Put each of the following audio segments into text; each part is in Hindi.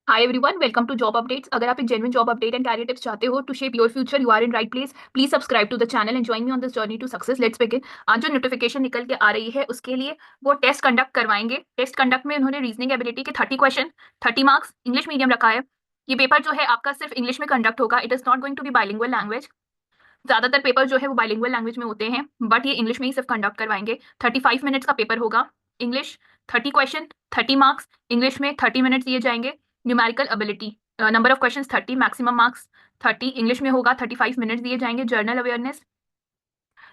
Hi everyone, welcome to job updates. अगर आप एक genuine job update and career tips चाहते हो to shape your future, you are in right place. Please subscribe to the channel and join me on this journey to success. Let's begin. आज जो नोटिफिकेशन निकल के आ रही है उसके लिए वो टेस्ट कंडक्ट करवाएंगे। टेस्ट कंडक्ट में उन्होंने रीजनिंग एबिलिटी के 30 क्वेश्चन, 30 मार्क्स, इंग्लिश मीडियम रखा है। ये पेपर जो है आपका सिर्फ इंग्लिश में कंडक्ट होगा। It is not going to be bilingual language. ज्यादातर पेपर जो है वो बाइलिंगुअल लैंग्वेज में होते हैं, बट ये इंग्लिश में ही सिर्फ कंडक्ट करवाएंगे। 35 मिनट्स का पेपर होगा। इंग्लिश 30 क्वेश्चन, 30 मार्क्स, इंग्लिश में 30 मिनट्स दिए जाएंगे। Numerical ability, number of question 30, maximum marks 30, English में होगा, 35 मिनट्स दिए जाएंगे। जर्नल अवेयरनेस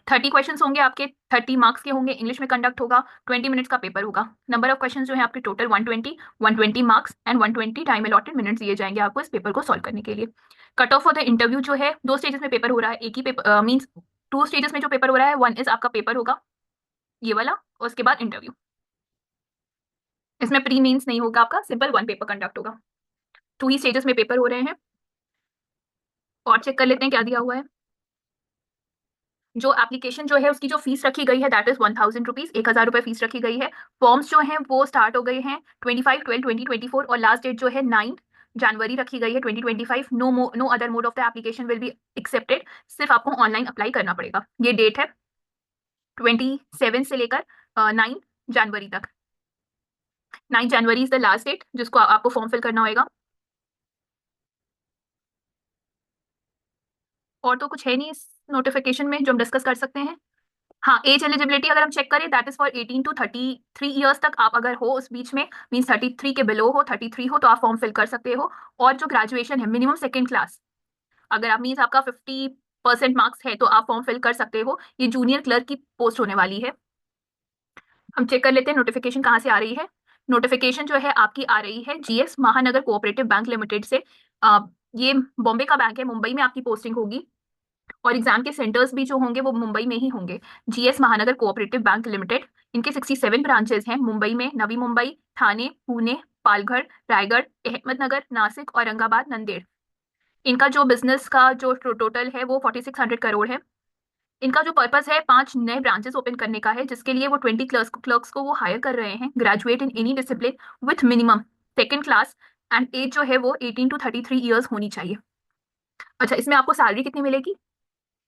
30 क्वेश्चन होंगे आपके, 30 मार्क्स के होंगे, इंग्लिश में कंडक्ट होगा, 20 मिनट्स का पेपर होगा। नंबर ऑफ क्वेश्चन जो है आपके total 120 marks and 120 time allotted minutes दिए जाएंगे आपको इस पेपर को सॉल्व करने के लिए। Cut off for the interview जो है 2 स्टेजेस में पेपर हो रहा है। एक ही पेपर मीन्स 2 स्टेजेस में जो पेपर हो रहा है, वन इज आपका पेपर होगा ये वाला, और उसके बाद इंटरव्यू। इसमें प्री मीन्स नहीं होगा आपका, सिंपल वन पेपर कंडक्ट होगा। 2 ही स्टेजेस में पेपर हो रहे हैं। और चेक कर लेते हैं क्या दिया हुआ है। जो एप्लीकेशन जो है उसकी जो फीस रखी गई है दैट इज 1000 रुपीज, 1000 रुपये फीस रखी गई है। फॉर्म्स जो हैं वो स्टार्ट हो गए हैं 25/12/2024 और लास्ट डेट जो है 9 जनवरी रखी गई है 2025। No other mode of the application will be accepted. सिर्फ आपको ऑनलाइन अप्लाई करना पड़ेगा। ये डेट है 27 से लेकर 9 जनवरी तक। 9 January is the last date जिसको आपको फॉर्म फिल करना होगा। और तो कुछ है नहीं इस नोटिफिकेशन में जो हम डिस्कस कर सकते हैं। हाँ, एज एलिजिबिलिटी अगर हम चेक करें that is for 18 to 33 years तक आप अगर हो उस बीच में, मीन 33 के बिलो हो, 33 हो तो आप फॉर्म फिल कर सकते हो। और जो ग्रेजुएशन है मिनिमम सेकेंड क्लास, अगर आप मीन्स आपका 50% मार्क्स है तो आप फॉर्म फिल कर सकते हो। ये जूनियर क्लर्क की पोस्ट होने वाली है। हम चेक कर लेते हैं नोटिफिकेशन कहाँ से आ रही है। नोटिफिकेशन जो है आपकी आ रही है जीएस महानगर कोऑपरेटिव बैंक लिमिटेड से। ये बॉम्बे का बैंक है, मुंबई में आपकी पोस्टिंग होगी। और एग्जाम के सेंटर्स भी जो होंगे वो मुंबई में ही होंगे। जीएस महानगर कोऑपरेटिव बैंक लिमिटेड, इनके 67 ब्रांचेस हैं मुंबई में, नवी मुंबई, ठाणे, पुणे, पालघर, रायगढ़, अहमदनगर, नासिक, औरंगाबाद, नांदेड़। इनका जो बिजनेस का जो टोटल है वो 4600 करोड़ है। इनका जो पर्पस है 5 नए ब्रांचेस ओपन करने का है, जिसके लिए वो 20 क्लर्क्स को वो हायर कर रहे हैं, graduate in any discipline with minimum second class, and age जो है वो 18 to 33 ईयर्स होनी चाहिए। अच्छा, इसमें आपको सैलरी कितनी मिलेगी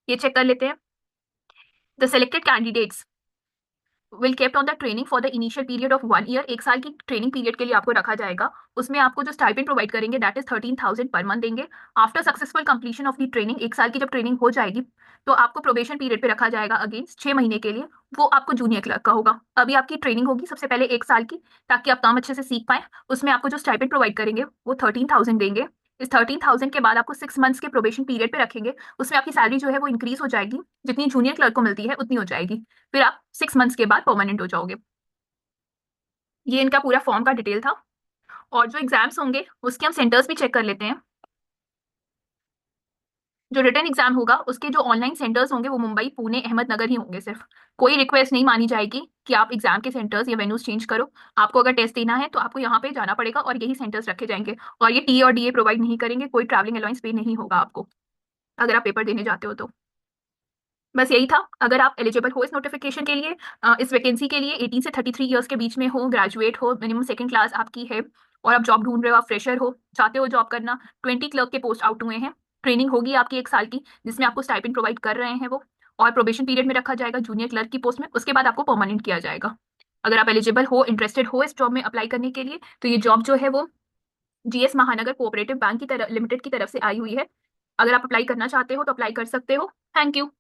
ये चेक कर लेते हैं। The selected candidates will kept on the training for the initial period of 1 year. एक साल की ट्रेनिंग पीरियड के लिए आपको रखा जाएगा। उसमें आपको जो स्टाइपेंड प्रोवाइड करेंगे दैट इज 13,000 पर मंथ देंगे। After successful completion of the training, एक साल की जब ट्रेनिंग हो जाएगी तो आपको प्रोबेशन पीरियड पे रखा जाएगा अगेंस्ट 6 महीने के लिए। वो आपको जूनियर क्लर्क का होगा। अभी आपकी ट्रेनिंग होगी सबसे पहले 1 साल की, ताकि आप काम अच्छे से सीख पाए। उसमें आपको जो स्टाइपेंड प्रोवाइड करेंगे वो 13,000 देंगे। इस 13,000 के बाद आपको 6 मंथ्स के प्रोबेशन पीरियड पे रखेंगे। उसमें आपकी सैलरी जो है वो इंक्रीज हो जाएगी, जितनी जूनियर क्लर्क को मिलती है उतनी हो जाएगी। फिर आप 6 मंथ्स के बाद परमानेंट हो जाओगे। ये इनका पूरा फॉर्म का डिटेल था। और जो एग्जाम्स होंगे उसके हम सेंटर्स भी चेक कर लेते हैं। जो रिटन एग्जाम होगा उसके जो ऑनलाइन सेंटर्स होंगे वो मुंबई, पुणे, अहमदनगर ही होंगे सिर्फ। कोई रिक्वेस्ट नहीं मानी जाएगी कि आप एग्जाम के सेंटर्स या वेन्यूज चेंज करो। आपको अगर टेस्ट देना है तो आपको यहाँ पे जाना पड़ेगा और यही सेंटर्स रखे जाएंगे। और ये टी और डीए प्रोवाइड नहीं करेंगे, कोई ट्रैवलिंग अलाउंस पे नहीं होगा आपको अगर आप पेपर देने जाते हो तो। बस यही था। अगर आप एलिजिबल हो इस नोटिफिकेशन के लिए, इस वैकेंसी के लिए, 18 से 33 ईयर्स के बीच में हो, ग्रेजुएट हो, मिनिमम सेकंड क्लास आपकी है, और आप जॉब ढूंढ रहे हो, आप फ्रेशर हो, चाहते हो जॉब करना, 20 क्लर्क के पोस्ट आउट हुए हैं। ट्रेनिंग होगी आपकी 1 साल की, जिसमें आपको स्टाइपेंड प्रोवाइड कर रहे हैं वो, और प्रोबेशन पीरियड में रखा जाएगा जूनियर क्लर्क की पोस्ट में। उसके बाद आपको परमानेंट किया जाएगा। अगर आप एलिजिबल हो, इंटरेस्टेड हो इस जॉब में अप्लाई करने के लिए, तो ये जॉब जो है वो जीएस महानगर कोऑपरेटिव बैंक की तरफ लिमिटेड की तरफ से आई हुई है। अगर आप अप्लाई करना चाहते हो तो अप्लाई कर सकते हो। Thank you.